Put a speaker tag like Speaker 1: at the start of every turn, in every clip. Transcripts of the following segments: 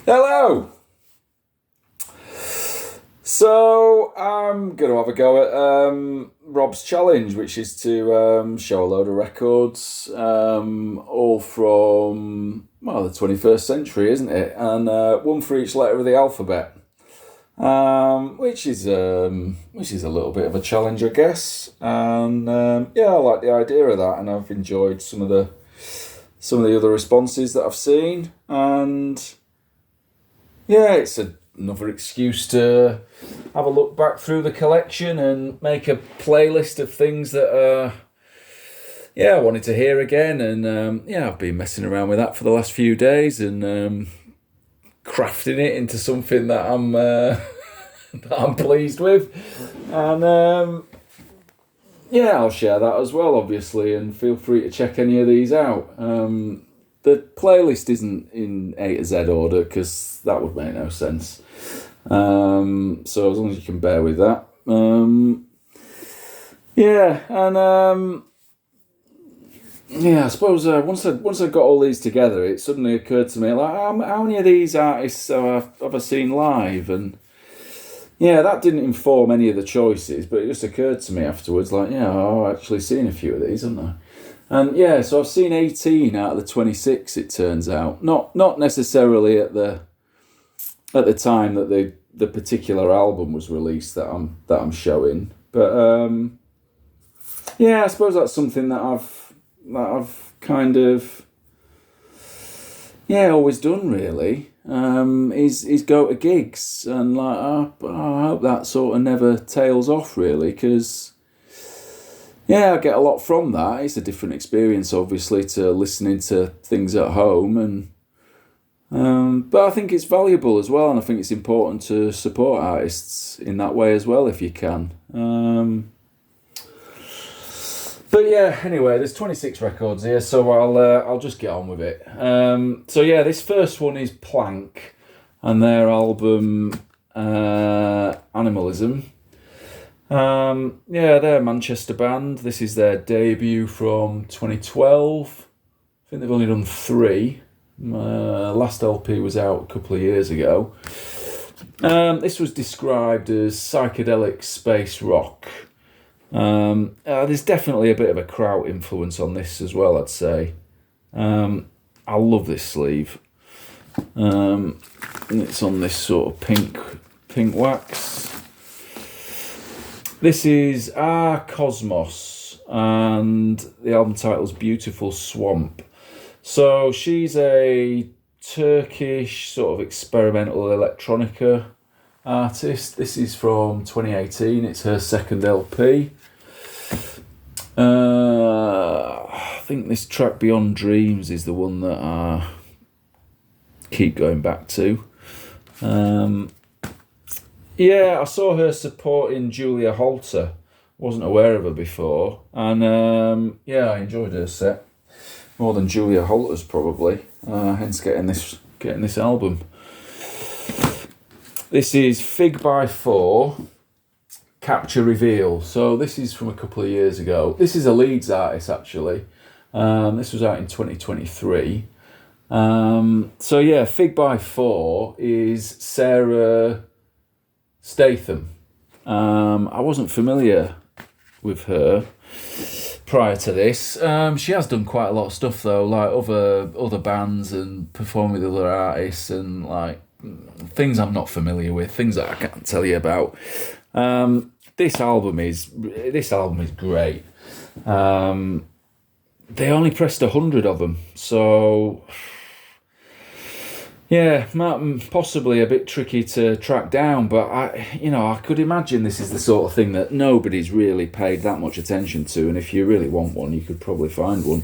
Speaker 1: Hello! So, I'm going to have a go at Rob's challenge, which is to show a load of records, all from, well, the 21st century, isn't it? And one for each letter of the alphabet, which is a little bit of a challenge, I guess. And yeah, I like the idea of that, and I've enjoyed some of the other responses that I've seen, and yeah, it's another excuse to have a look back through the collection and make a playlist of things that I wanted to hear again. And I've been messing around with that for the last few days and crafting it into something that I'm that I'm pleased with. And I'll share that as well, obviously, and feel free to check any of these out. The playlist isn't in A to Z order because that would make no sense. So as long as you can bear with that. I suppose once I got all these together, it suddenly occurred to me, like, how many of these artists have I seen live? And yeah, that didn't inform any of the choices, but it just occurred to me afterwards, like, I've actually seen a few of these, haven't I? And yeah, so I've seen 18 out of the 26, it turns out. Not necessarily at the time that the particular album was released that I'm showing. But I suppose that's something that I've kind of always done, really. Is go to gigs, and like I hope that sort of never tails off, really, because I get a lot from that. It's a different experience, obviously, to listening to things at home, and but I think it's valuable as well, and I think it's important to support artists in that way as well if you can. But yeah, anyway, there's 26 records here, so I'll just get on with it. This first one is Plank, and their album Animalism. They're a Manchester band. This is their debut from 2012. I think they've only done 3. Last LP was out a couple of years ago. This was described as psychedelic space rock. There's definitely a bit of a Kraut influence on this as well, I'd say. I love this sleeve. And it's on this sort of pink wax. This is Our Cosmos, and the album title's Beautiful Swamp. So she's a Turkish sort of experimental electronica artist. This is from 2018. It's her second LP. I think this track Beyond Dreams is the one that I keep going back to. I saw her supporting Julia Holter. Wasn't aware of her before, and I enjoyed her set more than Julia Holter's probably. Hence getting this album. This is Fig by 4, Capture Reveal. So this is from a couple of years ago. This is a Leeds artist, actually. This was out in 2023. Fig by 4 is Sarah Statham. I wasn't familiar with her prior to this. She has done quite a lot of stuff though, like other bands and performed with other artists and like things I'm not familiar with, things that I can't tell you about. This album is great. They only pressed 100 of them, so possibly a bit tricky to track down, but I could imagine this is the sort of thing that nobody's really paid that much attention to, and if you really want one, you could probably find one.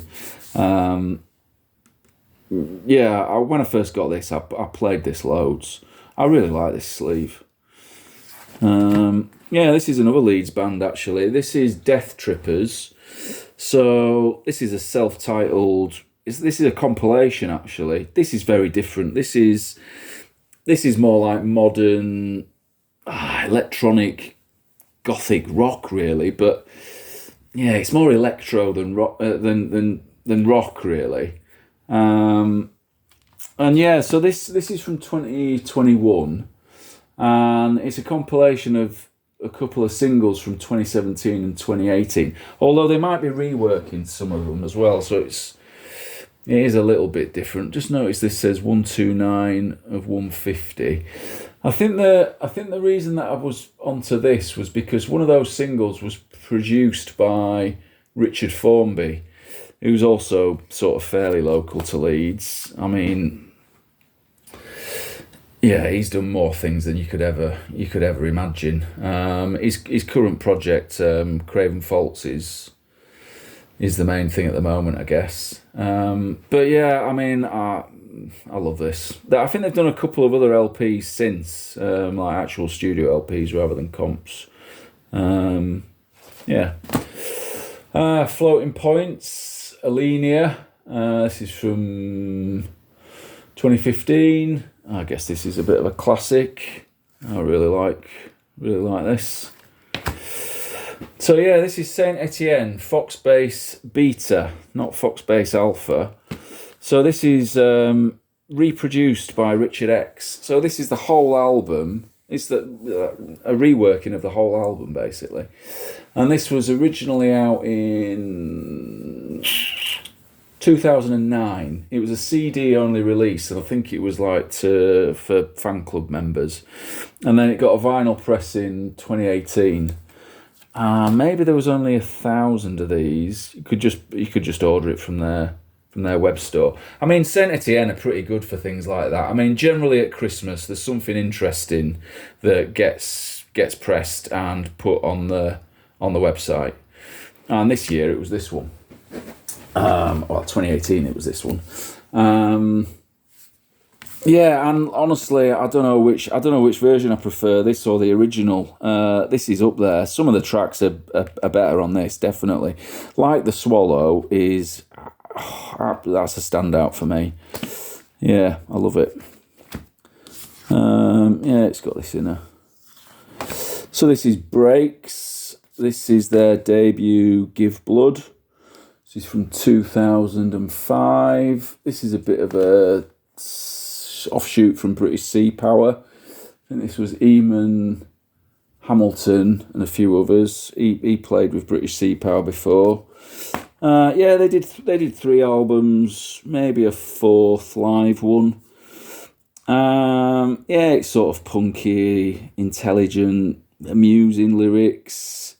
Speaker 1: When I first got this, I played this loads. I really like this sleeve. This is another Leeds band, actually. This is Death Trippers. So this is a self-titled. This is a compilation, actually. This is very different. This is more like modern electronic gothic rock, really. But yeah, it's more electro than rock, than rock, really. And yeah, so this is from 2021, and it's a compilation of a couple of singles from 2017 and 2018. Although they might be reworking some of them as well, so it is a little bit different. Just notice this says 129 of 150. I think the reason that I was onto this was because one of those singles was produced by Richard Formby, who's also sort of fairly local to Leeds. I mean, yeah, he's done more things than you could ever imagine. His current project, Craven Faults, is the main thing at the moment, I guess. But yeah, I mean, I love this. I think they've done a couple of other LPs since, like actual studio LPs rather than comps. Yeah. Floating Points, Alenia. This is from 2015. I guess this is a bit of a classic. I really like this. So yeah, this is Saint Etienne, Foxbase Beta, not Foxbase Alpha. So this is reproduced by Richard X. So this is the whole album. It's a reworking of the whole album, basically. And this was originally out in 2009. It was a CD-only release, and I think it was like for fan club members. And then it got a vinyl press in 2018. Maybe there was only 1,000 of these. You could just order it from their web store. I mean, Saint Etienne are pretty good for things like that. I mean, generally at Christmas, there's something interesting that gets pressed and put on the website. And this year it was this one. 2018 it was this one. Yeah, and honestly, I don't know which version I prefer, this or the original. This is up there. Some of the tracks are better on this, definitely. Like the Swallow is, that's a standout for me. Yeah, I love it. Yeah, it's got this in there. So this is Breaks. This is their debut, Give Blood. This is from 2005. This is a bit of a offshoot from British Sea Power. I think this was Eamon Hamilton and a few others. He played with British Sea Power before. Yeah, they did 3 albums, maybe a 4th live one. Yeah, it's sort of punky, intelligent, amusing lyrics.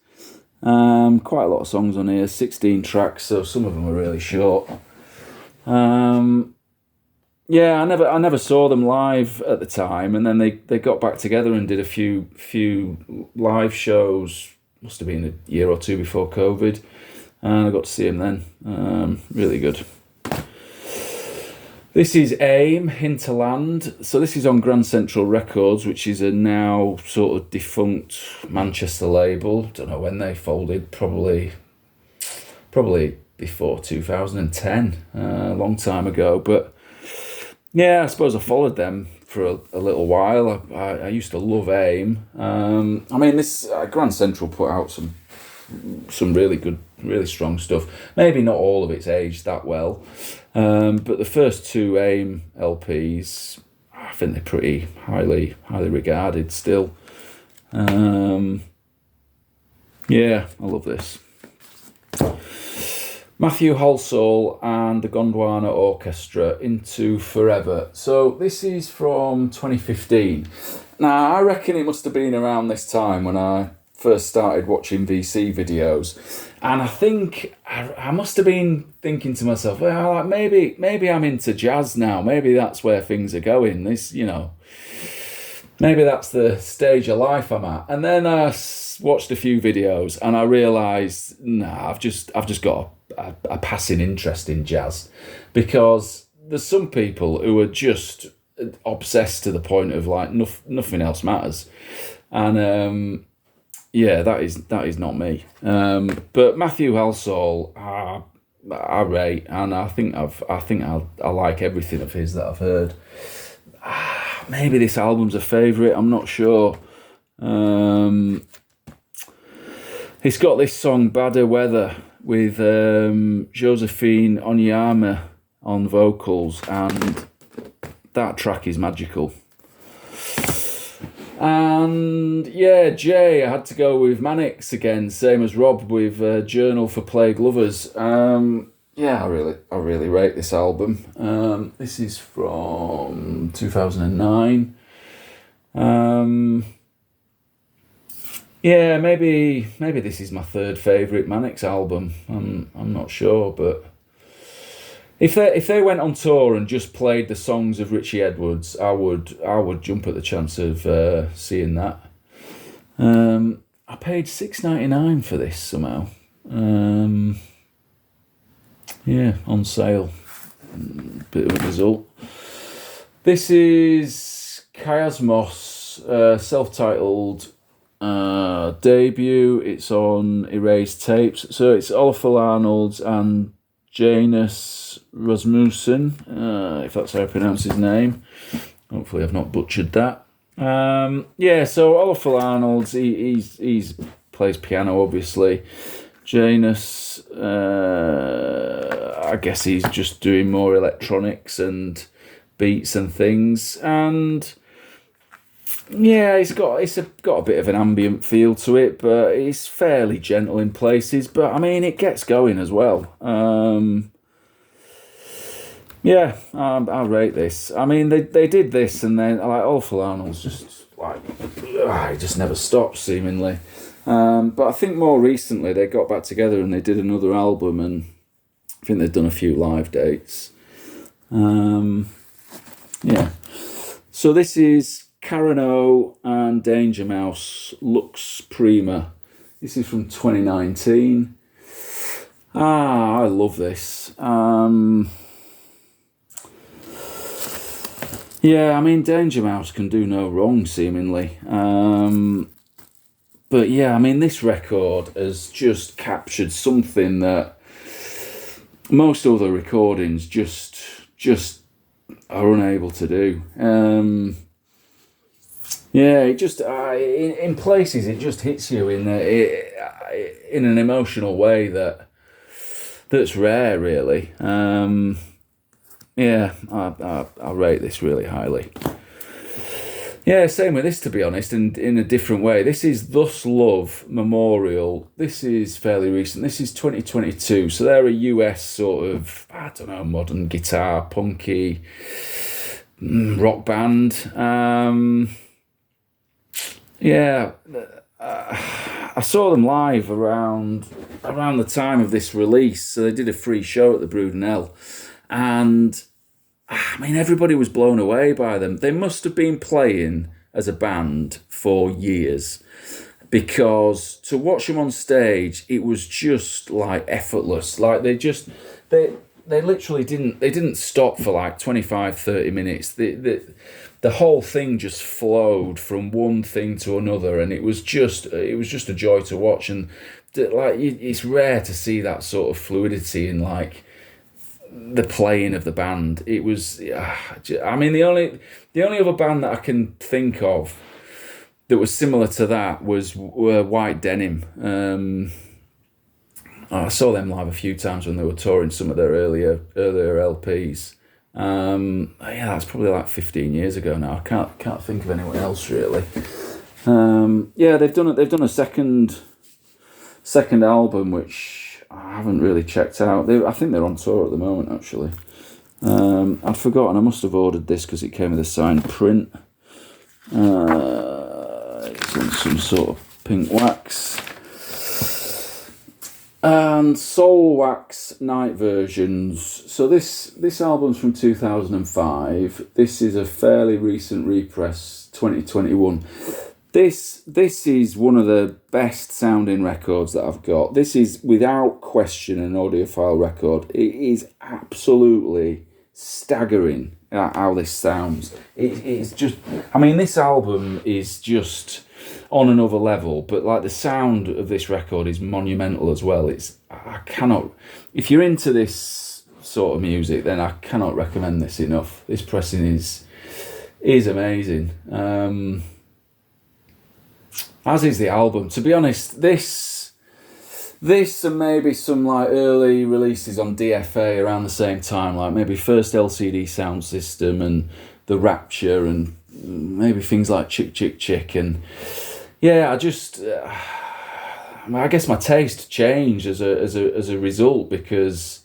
Speaker 1: Quite a lot of songs on here, 16 tracks, so some of them are really short. Yeah, I never saw them live at the time, and then they got back together and did a few live shows. Must have been a year or two before COVID, and I got to see them then. Really good. This is AIM, Hinterland. So this is on Grand Central Records, which is a now sort of defunct Manchester label. Don't know when they folded. Probably before 2010, a long time ago, but. Yeah, I suppose I followed them for a little while. I used to love AIM. I mean, this Grand Central put out some really good, really strong stuff. Maybe not all of it's aged that well, but the first 2 AIM LPs, I think they're pretty highly regarded still. Yeah, I love this. Matthew Halsall and the Gondwana Orchestra, Into Forever. So this is from 2015. Now, I reckon it must have been around this time when I first started watching VC videos. And I think I must have been thinking to myself, well, like maybe I'm into jazz now. Maybe that's where things are going. This, maybe that's the stage of life I'm at. And then I watched a few videos and I realised, I've just got a passing interest in jazz, because there's some people who are just obsessed to the point of like nothing else matters, and yeah, that is not me. But Matthew Halsall, I rate, and I think I like everything of his that I've heard. Maybe this album's a favourite. I'm not sure. It's got this song Badder Weather with Josephine Onyema on vocals, and that track is magical. And yeah, Jay, I had to go with Mannix again, same as Rob with Journal for Plague Lovers. Yeah, I really rate this album. This is from 2009. Yeah, maybe this is my third favourite Mannix album. I'm not sure, but if they went on tour and just played the songs of Richie Edwards, I would jump at the chance of seeing that. I paid $6.99 for this somehow. Yeah, on sale. Bit of a result. This is Chiasmos, self-titled debut. It's on Erased Tapes. So it's Olafur Arnalds and Janus Rasmussen, if that's how I pronounce his name. Hopefully I've not butchered that. Yeah, so Olafur Arnalds, he's plays piano, obviously. Janus, I guess he's just doing more electronics and beats and things, and yeah, it's got a bit of an ambient feel to it, but it's fairly gentle in places. But I mean, it gets going as well. Yeah, I'll rate this. I mean, they did this, and then like Olafur Arnalds just like he just never stops seemingly. But I think more recently they got back together and they did another album, and I think they've done a few live dates. Yeah. So this is Karen O and Danger Mouse, Lux Prima. This is from 2019. I love this. Yeah, I mean, Danger Mouse can do no wrong, seemingly. But yeah, I mean, this record has just captured something that most other recordings just are unable to do. Yeah, it just in places it just hits you in an emotional way that's rare, really. Yeah, I rate this really highly. Yeah, same with this, to be honest, and in a different way. This is Thus Love Memorial. This is fairly recent. This is 2022. So they're a US sort of, I don't know, modern guitar, punky rock band. Yeah, I saw them live around the time of this release. So they did a free show at the Brudenell, and I mean, everybody was blown away by them. They must have been playing as a band for years, because to watch them on stage, it was just like effortless. Like they literally didn't stop for like 25, 30 minutes. The whole thing just flowed from one thing to another, and it was just a joy to watch. And like, it's rare to see that sort of fluidity in like the playing of the band. It was, I mean, the only other band that I can think of that was similar to that was White Denim. I saw them live a few times when they were touring some of their earlier LPs. Yeah, that's probably like 15 years ago now. I can't think of anyone else really. Yeah, they've done a second album which I haven't really checked out. I think they're on tour at the moment, actually. I'd forgotten. I must have ordered this because it came with a signed print. It's on some sort of pink wax. And Soul Wax Night Versions. So this album's from 2005. This is a fairly recent repress, 2021. This is one of the best sounding records that I've got. This is without question an audiophile record. It is absolutely staggering how this sounds. It's just, I mean, this album is just on another level, but like the sound of this record is monumental as well. If you're into this sort of music, then I cannot recommend this enough. This pressing is amazing. As is the album. To be honest, this and maybe some like early releases on DFA around the same time, like maybe first LCD Sound System and The Rapture, and maybe things like Chick Chick Chick. And yeah, I guess my taste changed as a result, because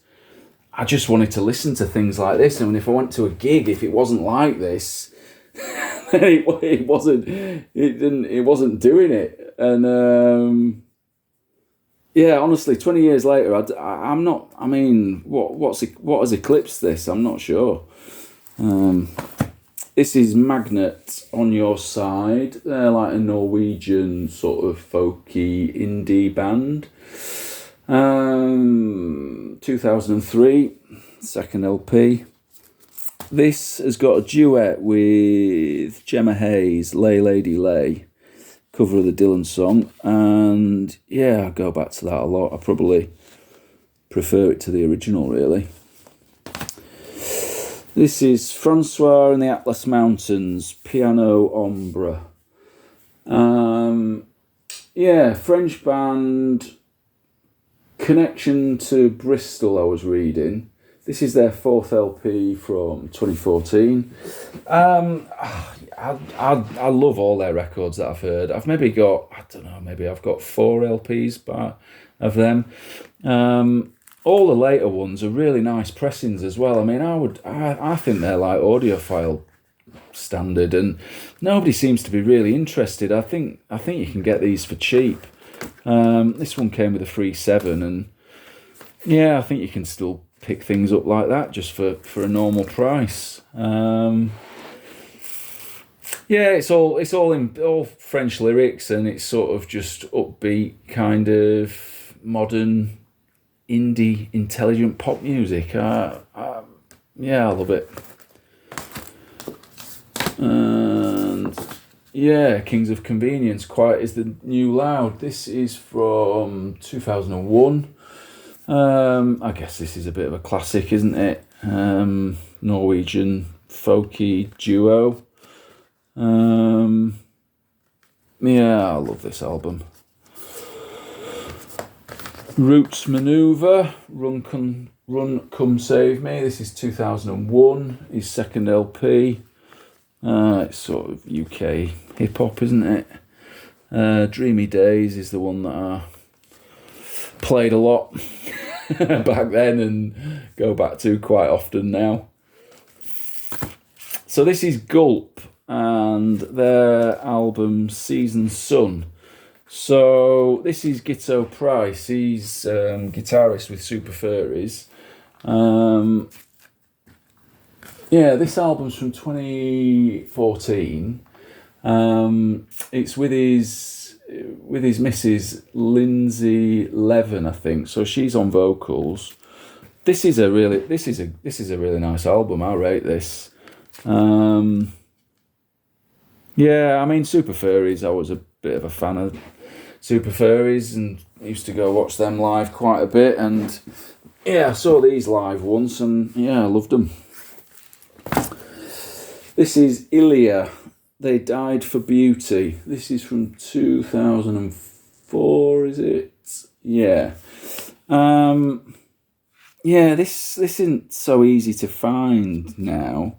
Speaker 1: I just wanted to listen to things like this. And if I went to a gig, if it wasn't like this, then it wasn't doing it. And yeah, honestly, 20 years later, I'm not. I mean, what has eclipsed this? I'm not sure. This is Magnet on Your Side. They're like a Norwegian sort of folky indie band. 2003, second LP. This has got a duet with Gemma Hayes, Lay Lady Lay, cover of the Dylan song. And yeah, I go back to that a lot. I probably prefer it to the original, really. This is Francois and the Atlas Mountains, Piano Ombre. Yeah, French band, connection to Bristol, I was reading. This is their fourth LP from 2014. I love all their records that I've heard. I've maybe got, I've got 4 LPs of them. All the later ones are really nice pressings as well. I mean, I think they're like audiophile standard, and nobody seems to be really interested. I think you can get these for cheap. This one came with a free 7, and yeah, I think you can still pick things up like that just for a normal price. Yeah, it's all French lyrics, and it's sort of just upbeat kind of modern indie intelligent pop music. Yeah, I love it. And yeah, Kings of Convenience, Quiet is the New Loud. This is from 2001. I guess this is a bit of a classic, isn't it? Norwegian folky duo. Yeah, I love this album. Roots Maneuver, Run Come Save Me. This is 2001, his second LP. It's sort of UK hip-hop, isn't it? Dreamy Days is the one that I played a lot back then and go back to quite often now. So this is Gulp and their album Season Sun. So this is Gitto Price. He's guitarist with Super Furries. Yeah, this album's from 2014. It's with his missus Lindsay Levin, I think. So she's on vocals. This is a really nice album. I rate this. Yeah, I mean, Super Furries, I was a bit of a fan of Super Furries and used to go watch them live quite a bit. And yeah, I saw these live once and yeah, I loved them. This is Ilya, They Died for Beauty. This is from 2004, is it? Yeah. Yeah, this isn't so easy to find now.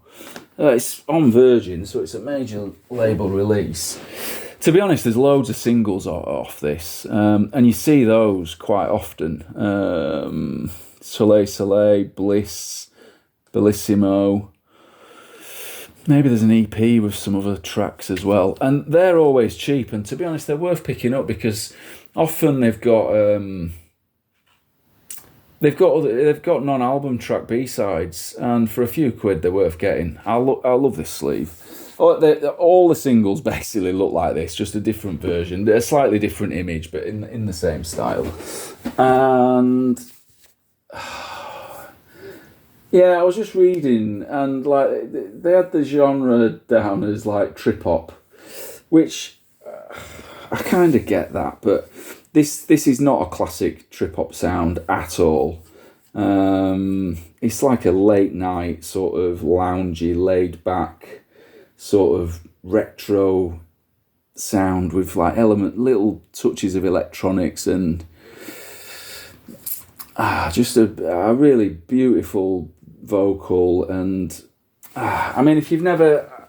Speaker 1: It's on Virgin, so it's a major label release. To be honest, there's loads of singles off this, and you see those quite often. Soleil Soleil, Bliss, Bellissimo. Maybe there's an EP with some other tracks as well, and they're always cheap. And to be honest, they're worth picking up because often they've got non-album track B-sides, and for a few quid they're worth getting. I love this sleeve. All the singles basically look like this, just a different version. They're a slightly different image, but in the same style. And yeah, I was just reading, and like they had the genre down as like trip hop, which I kind of get that, but this is not a classic trip hop sound at all. It's like a late night sort of loungy, laid back sort of retro sound with like little touches of electronics and just a really beautiful vocal. And I mean, if you've never,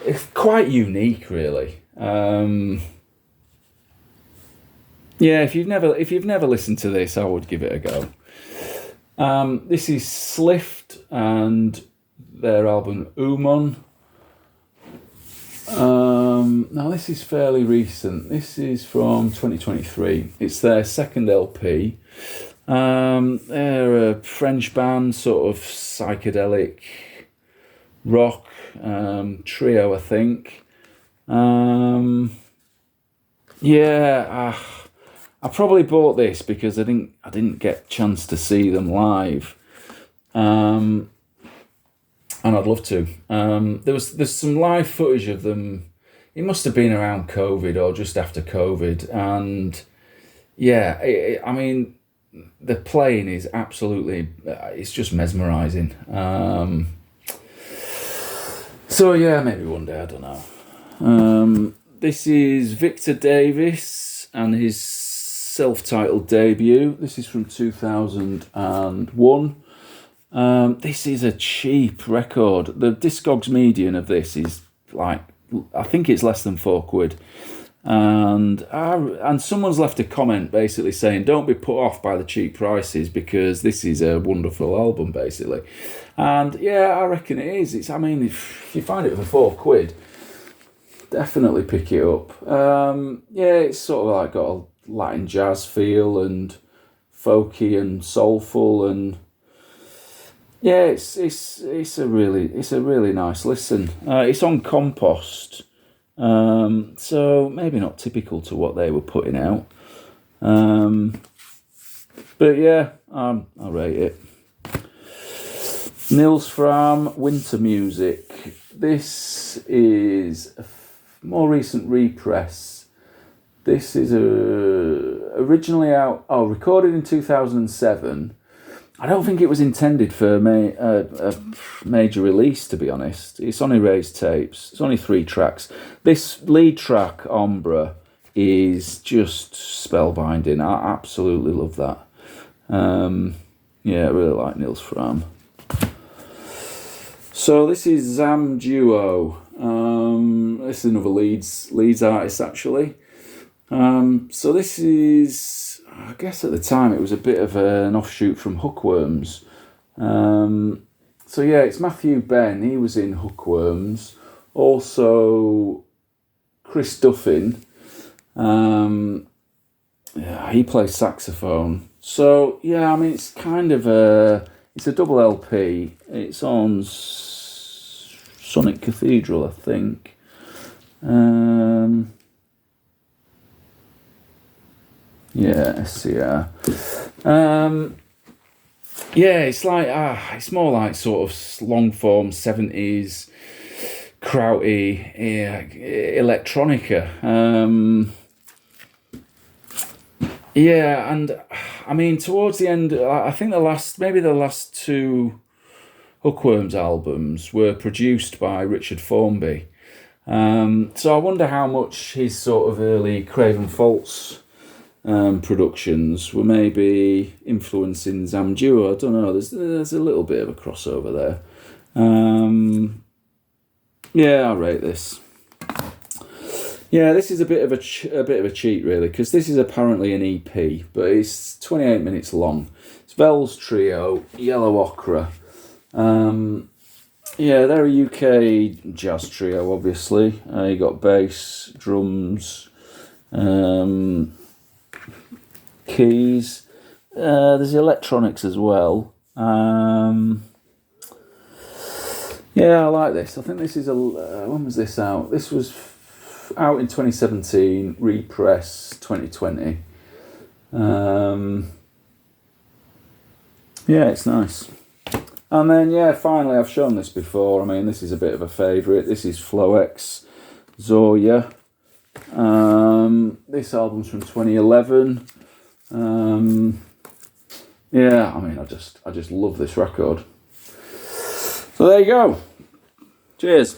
Speaker 1: it's quite unique, really. Yeah, if you've never listened to this, I would give it a go. This is Slift and their album Umon. Now this is fairly recent. This is from 2023. It's their second LP. They're a French band, sort of psychedelic rock trio, I think. I probably bought this because I didn't get a chance to see them live, and I'd love to. There's some live footage of them. It must have been around COVID or just after COVID, and yeah, I mean, the playing is absolutely, it's just mesmerising. So yeah, maybe one day, I don't know. This is Victor Davis and his self-titled debut. This is from 2001. This is a cheap record. The Discogs median of this is like, I think it's less than £4. And someone's left a comment basically saying, don't be put off by the cheap prices because this is a wonderful album, basically. And yeah, I reckon it is. I mean, if you find it for £4, definitely pick it up. Yeah, it's sort of like got a Latin jazz feel and folky and soulful, and yeah, it's a really nice listen. It's on Compost, so maybe not typical to what they were putting out, but yeah, I rate it. Nils Fram, Winter Music. This is a more recent repress. This is originally recorded in 2007. I don't think it was intended for a major release, to be honest. It's on erased tapes. It's only 3 tracks. This lead track, Ombra, is just spellbinding. I absolutely love that. Yeah, I really like Nils Fram. So this is Zam Duo. This is another Leeds artist, actually. So this is, I guess at the time it was a bit of an offshoot from Hookworms. So yeah, it's Matthew Benn. He was in Hookworms. Also, Chris Duffin. Yeah, he plays saxophone. So yeah, I mean, it's kind of it's a double LP. It's on Sonic Cathedral, I think. Yeah, SCR. Yeah, it's like it's more like sort of long form 70s krauty electronica. Yeah, and I mean towards the end, I think the last 2 Hookworms albums were produced by Richard Formby. So I wonder how much his sort of early Craven Falls productions were maybe influencing Zam Duo. I don't know. There's a little bit of a crossover there. Yeah, I'll rate this. Yeah, this is a bit of a cheat, really, because this is apparently an EP, but it's 28 minutes long. It's Vels Trio, Yellow Ochre. Yeah, they're a UK jazz trio, obviously. You got bass, drums, keys. There's electronics as well. Yeah, I like this. I think this is when was this out? This was out in 2017, repress 2020. Yeah, it's nice. And then, yeah, finally, I've shown this before. I mean, this is a bit of a favourite. This is Floex, Zoya. This album's from 2011. Yeah, I mean, I just love this record. So there you go. Cheers.